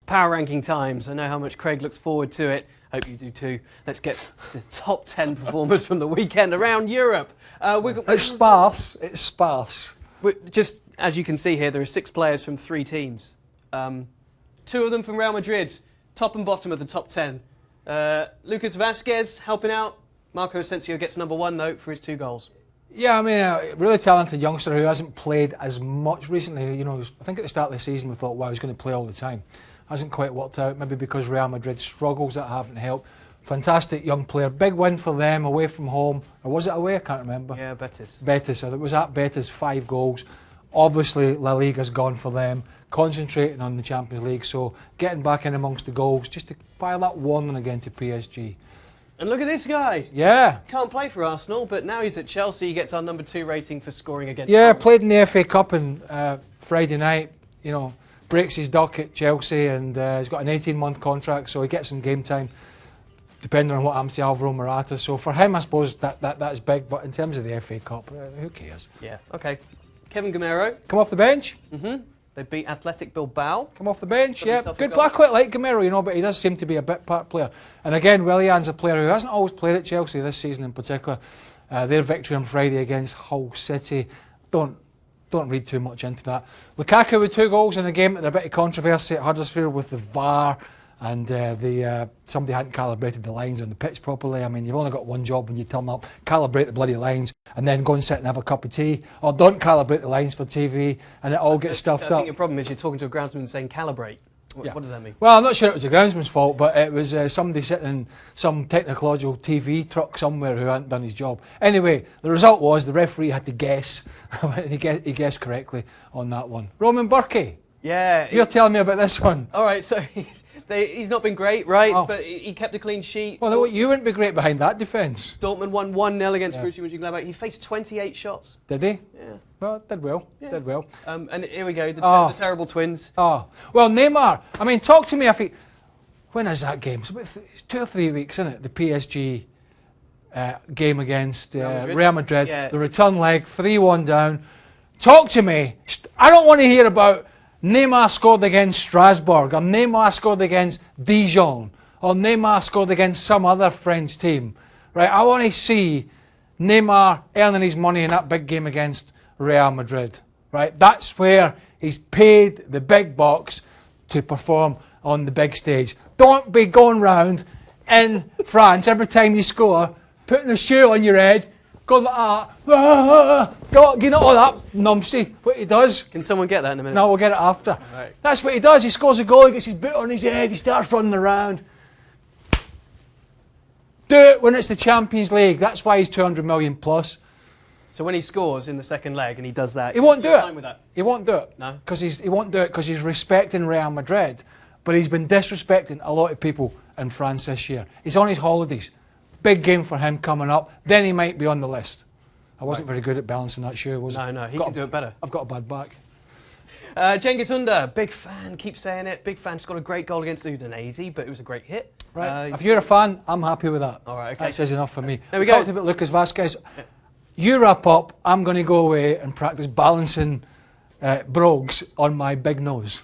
Power ranking times. I know how much Craig looks forward to it. Hope you do too. Let's get the top 10 performers from the weekend around Europe. It's sparse. It's sparse. Just as you can see here, there are 6 players from 3 teams. 2 of them from Real Madrid, top and bottom of the top 10. Lucas Vazquez helping out. Marco Asensio gets number 1 though for his 2 goals. Yeah, I mean, a really talented youngster who hasn't played as much recently. You know, I think at the start of the season we thought, wow, he's going to play all the time. Hasn't quite worked out, maybe because Real Madrid struggles that haven't helped. Fantastic young player. Big win for them away from home. Or was it away? I can't remember. Yeah, Betis. Betis. So it was at Betis, 5 goals. Obviously, La Liga's gone for them. Concentrating on the Champions League. So getting back in amongst the goals just to fire that warning again to PSG. And look at this guy. Yeah. Can't play for Arsenal, but now he's at Chelsea. He gets our number 2 rating for scoring against Arsenal. Played in the FA Cup on Friday night. You know, breaks his duck at Chelsea, and he's got an 18-month contract, so he gets some game time, depending on what happens to Alvaro Morata. So for him, I suppose that's big, but in terms of the FA Cup, who cares? Yeah, okay. Kevin Gamero. Come off the bench. They beat Athletic Bilbao. Come off the bench, yeah. Good player. I quite like Gamero, you know, but he does seem to be a bit part player. And again, Willian's a player who hasn't always played at Chelsea this season in particular. Their victory on Friday against Hull City. Don't read too much into that. Lukaku with 2 goals in a game that had a bit of controversy at Huddersfield with the VAR, and somebody hadn't calibrated the lines on the pitch properly. I mean, you've only got one job when you turn up, calibrate the bloody lines, and then go and sit and have a cup of tea, or don't calibrate the lines for TV, and it all gets stuffed up. I think your problem is you're talking to a groundsman and saying calibrate. What does that mean? Well, I'm not sure it was the groundsman's fault, but it was somebody sitting in some technological TV truck somewhere who hadn't done his job. Anyway, the result was the referee had to guess, and he guessed correctly on that one. Roman Burkey. Yeah. You're telling me about this one. All right, so he's not been great, right? Oh. But he kept a clean sheet. Well, you wouldn't be great behind that defence. Dortmund won 1-0 against Borussia Mönchengladbach. He faced 28 shots. Did he? Yeah. Well, did well. Yeah. Did well. And here we go, the terrible twins. Oh, well, Neymar. I mean, talk to me if he... When is that game? It's about 2 or 3 weeks, isn't it? The PSG game against Real Madrid. Yeah. The return leg, 3-1 down. Talk to me. I don't want to hear about Neymar scored against Strasbourg, or Neymar scored against Dijon, or Neymar scored against some other French team. Right? I want to see Neymar earning his money in that big game against Real Madrid. Right? That's where he's paid the big bucks to perform on the big stage. Don't be going round in France every time you score, putting a shoe on your head, going like that, you know all that numpsy, what he does. Can someone get that in a minute? No, we'll get it after. Right. That's what he does. He scores a goal, he gets his boot on his head, he starts running around. Do it when it's the Champions League. That's why he's 200 million plus. So when he scores in the second leg and he does that, he won't do it. With that? He won't do it. No. He won't do it because he's respecting Real Madrid, but he's been disrespecting a lot of people in France this year. He's on his holidays. Big game for him coming up. Then he might be on the list. I wasn't very good at balancing that shoe, was I? No, he can do it better. I've got a bad back. Cengiz Under, big fan, keep saying it. Big fan, scored a great goal against Udinese, but it was a great hit. Right. If you're a fan, I'm happy with that. All right, okay. That says enough for me. There we go. Talked about Lucas Vazquez. Yeah. You wrap up. I'm going to go away and practice balancing brogues on my big nose.